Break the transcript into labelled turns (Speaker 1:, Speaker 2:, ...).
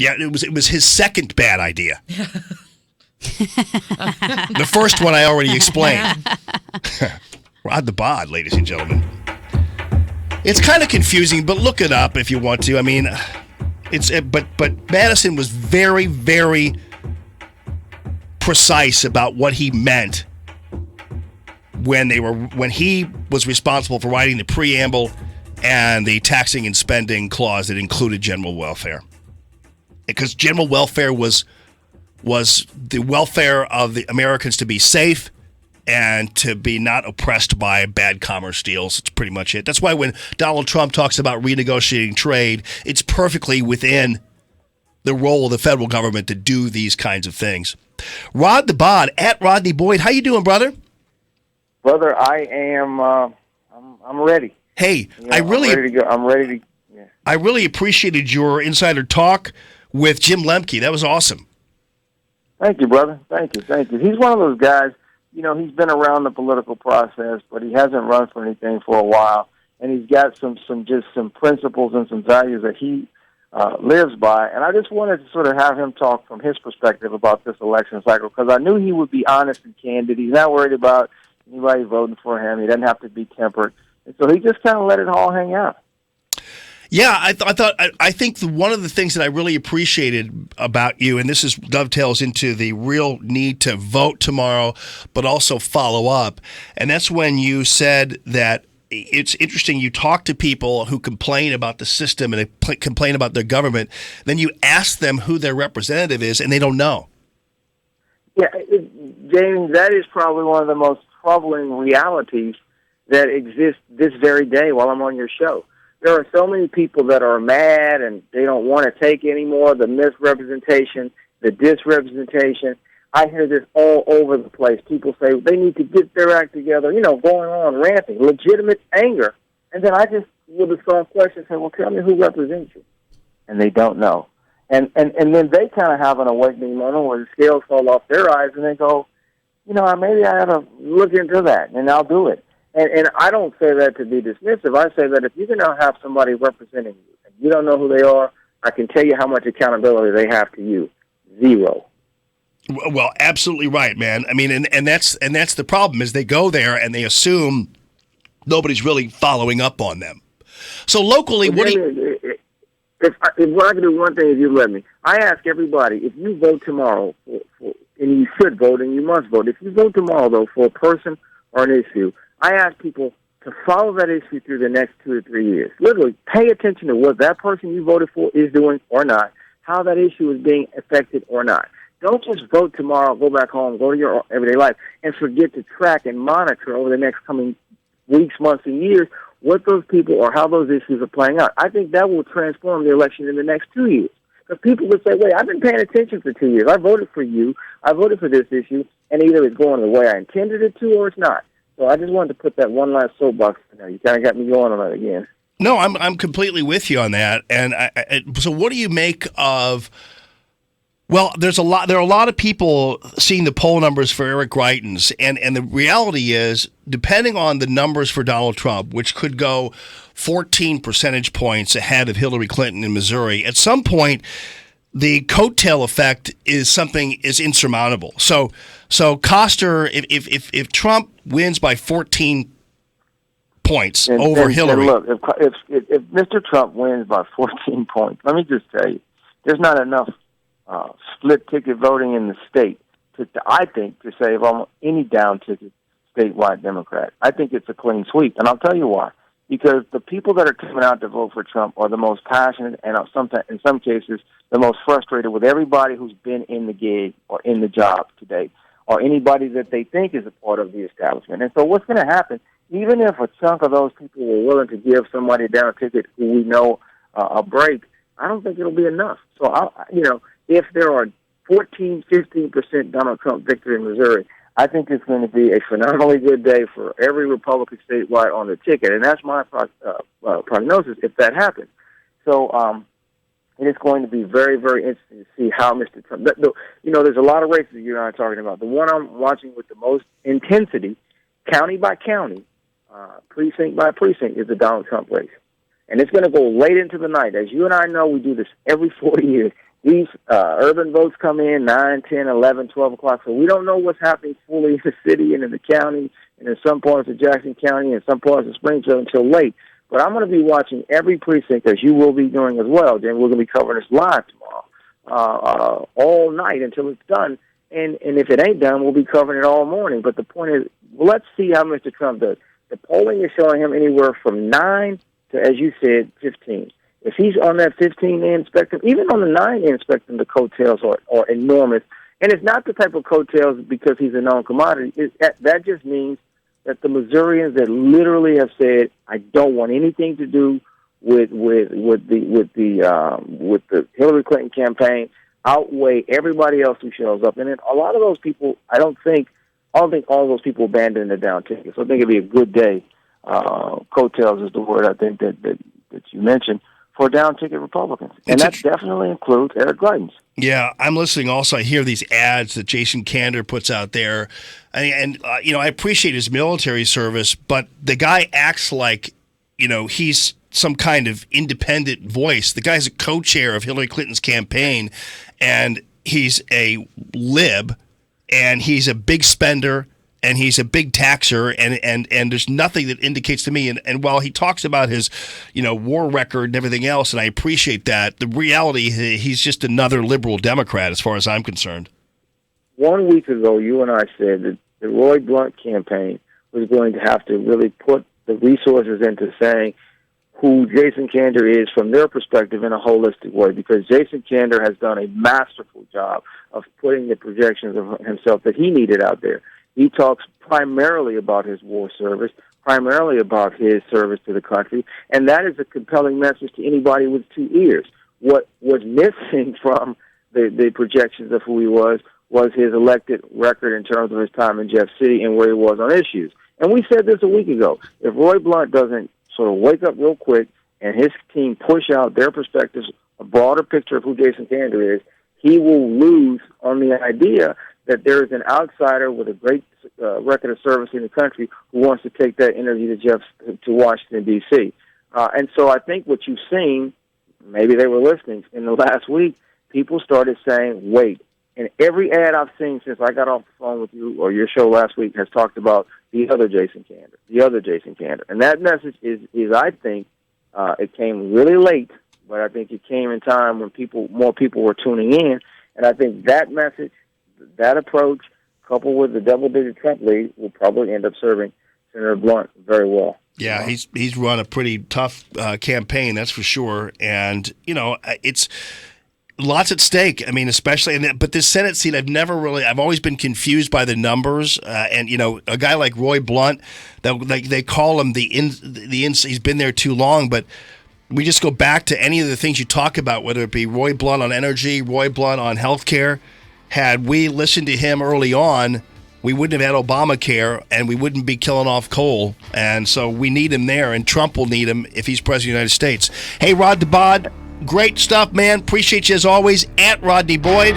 Speaker 1: Yeah, it was his second bad idea. The first one I already explained. Rod the Bod, ladies and gentlemen. It's kind of confusing, but look it up if you want to. I mean, but Madison was very, very precise about what he meant when he was responsible for writing the preamble and the taxing and spending clause that included general welfare. Because general welfare was the welfare of the Americans to be safe and to be not oppressed by bad commerce deals. It's pretty much it. That's why when Donald Trump talks about renegotiating trade, it's perfectly within the role of the federal government to do these kinds of things. Rod the Bod, at Rodney Boyd. How you doing, brother?
Speaker 2: Brother, I am. I'm ready.
Speaker 1: Hey,
Speaker 2: I'm ready to go. I'm ready to. Yeah.
Speaker 1: I really appreciated your insider talk with Jim Lemke. That was awesome.
Speaker 2: Thank you, brother. Thank you. He's one of those guys. You know, he's been around the political process, but he hasn't run for anything for a while, and he's got some principles and some values that he lives by. And I just wanted to sort of have him talk from his perspective about this election cycle, because I knew he would be honest and candid. He's not worried about anybody voting for him. He doesn't have to be tempered. And so he just kind of let it all hang out.
Speaker 1: Yeah, I think one of the things that I really appreciated about you, and this dovetails into the real need to vote tomorrow, but also follow up, and that's when you said that it's interesting. You talk to people who complain about the system and complain about their government, then you ask them who their representative is, and they don't know.
Speaker 2: Yeah, James, that is probably one of the most troubling realities that exist this very day while I'm on your show. There are so many people that are mad and they don't want to take anymore, the misrepresentation, the disrepresentation. I hear this all over the place. People say they need to get their act together, going on, ranting, legitimate anger. And then I just, with a soft question, say, well, tell me who represents you. And they don't know. And then they kind of have an awakening moment where the scales fall off their eyes and they go, maybe I ought to look into that, and I'll do it. And I don't say that to be dismissive. I say that if you're going to have somebody representing you and you don't know who they are, I can tell you how much accountability they have to you. Zero.
Speaker 1: Well, absolutely right, man. I mean, and that's the problem is they go there and they assume nobody's really following up on them. So locally, what do you...
Speaker 2: If I can do one thing, if you let me, I ask everybody, if you vote tomorrow, and you should vote and you must vote, if you vote tomorrow, though, for a person or an issue, I ask people to follow that issue through the next 2 or 3 years. Literally, pay attention to what that person you voted for is doing or not, how that issue is being affected or not. Don't just vote tomorrow, go back home, go to your everyday life, and forget to track and monitor over the next coming weeks, months, and years what those people or how those issues are playing out. I think that will transform the election in the next 2 years. Because people would say, wait, I've been paying attention for 2 years. I voted for you. I voted for this issue, and either it's going the way I intended it to or it's not. So I just wanted to put that one last soapbox in there. You kind of got me going on that again.
Speaker 1: No, I'm completely with you on that. And so what do you make of... Well, there are a lot of people seeing the poll numbers for Eric Greitens, and the reality is, depending on the numbers for Donald Trump, which could go 14 percentage points ahead of Hillary Clinton in Missouri, at some point, the coattail effect is insurmountable. So Koster, if Trump wins by 14 points over Hillary,
Speaker 2: and look, if Mr. Trump wins by 14 points, let me just tell you, there's not enough split ticket voting in the state I think, to save almost any down ticket statewide Democrat. I think it's a clean sweep, and I'll tell you why. Because the people that are coming out to vote for Trump are the most passionate and sometimes, in some cases, the most frustrated with everybody who's been in the gig or in the job today, or anybody that they think is a part of the establishment. And so what's going to happen, even if a chunk of those people were willing to give somebody down ticket who we know a break, I don't think it'll be enough. So, if there are 14, 15% Donald Trump victory in Missouri, I think it's going to be a phenomenally good day for every Republican statewide on the ticket, and that's my prognosis if that happens. So it is going to be very, very interesting to see how Mr. Trump... there's a lot of races you and I are talking about. The one I'm watching with the most intensity, county by county, precinct by precinct, is the Donald Trump race. And it's going to go late into the night. As you and I know, we do this every 40 years. these urban votes come in 9, 10, 11, 12 o'clock, so we don't know what's happening fully in the city and in the county and in some parts of Jackson County and some parts of Springfield until late. But I'm going to be watching every precinct, as you will be doing as well. Then we're going to be covering this live tomorrow, all night until it's done. And if it ain't done, we'll be covering it all morning. But the point is, let's see how Mr. Trump does. The polling is showing him anywhere from 9 to, as you said, 15. If he's on that 15-end spectrum, even on the 9-end spectrum, the coattails are enormous. And it's not the type of coattails because he's a known commodity. That just means that the Missourians that literally have said, I don't want anything to do with the Hillary Clinton campaign, outweigh everybody else who shows up. And then a lot of those people, I don't think all those people abandon the down ticket. So I think it'd be a good day. Coattails is the word I think that you mentioned for down ticket Republicans. And that definitely includes Eric Greitens.
Speaker 1: Yeah, I'm listening also. I hear these ads that Jason Kander puts out there. And I appreciate his military service, but the guy acts like, he's some kind of independent voice. The guy's a co-chair of Hillary Clinton's campaign, and he's a lib, and he's a big spender, and he's a big taxer, and there's nothing that indicates to me. And while he talks about his, war record and everything else, and I appreciate that, the reality, he's just another liberal Democrat as far as I'm concerned. 1
Speaker 2: week ago, you and I said that the Roy Blunt campaign was going to have to really put the resources into saying who Jason Kander is from their perspective in a holistic way, because Jason Kander has done a masterful job of putting the projections of himself that he needed out there. He talks primarily about his war service, primarily about his service to the country, and that is a compelling message to anybody with 2 ears. What was missing from the projections of who he was his elected record in terms of his time in Jeff City and where he was on issues. And we said this a week ago. If Roy Blunt doesn't sort of wake up real quick and his team push out their perspectives, a broader picture of who Jason Kander is, he will lose on the idea that there is an outsider with a great record of service in the country who wants to take that energy to Washington, D.C. And so I think what you've seen, maybe they were listening, in the last week, people started saying, wait. And every ad I've seen since I got off the phone with you or your show last week has talked about the other Jason Kander. And that message is I think, it came really late, but I think it came in time when more people were tuning in. And I think that message, that approach, coupled with the double-digit Trump lead, will probably end up serving Senator Blunt very well.
Speaker 1: Yeah, he's run a pretty tough campaign, that's for sure. And, it's lots at stake. I mean, especially, but this Senate seat, I've always been confused by the numbers. And, a guy like Roy Blunt, they call him he's been there too long, but we just go back to any of the things you talk about, whether it be Roy Blunt on energy, Roy Blunt on healthcare. Had we listened to him early on, we wouldn't have had Obamacare, and we wouldn't be killing off coal. And so we need him there, and Trump will need him if he's president of the United States. Hey, Rod DeBod, great stuff, man. Appreciate you as always. At Rodney Boyd.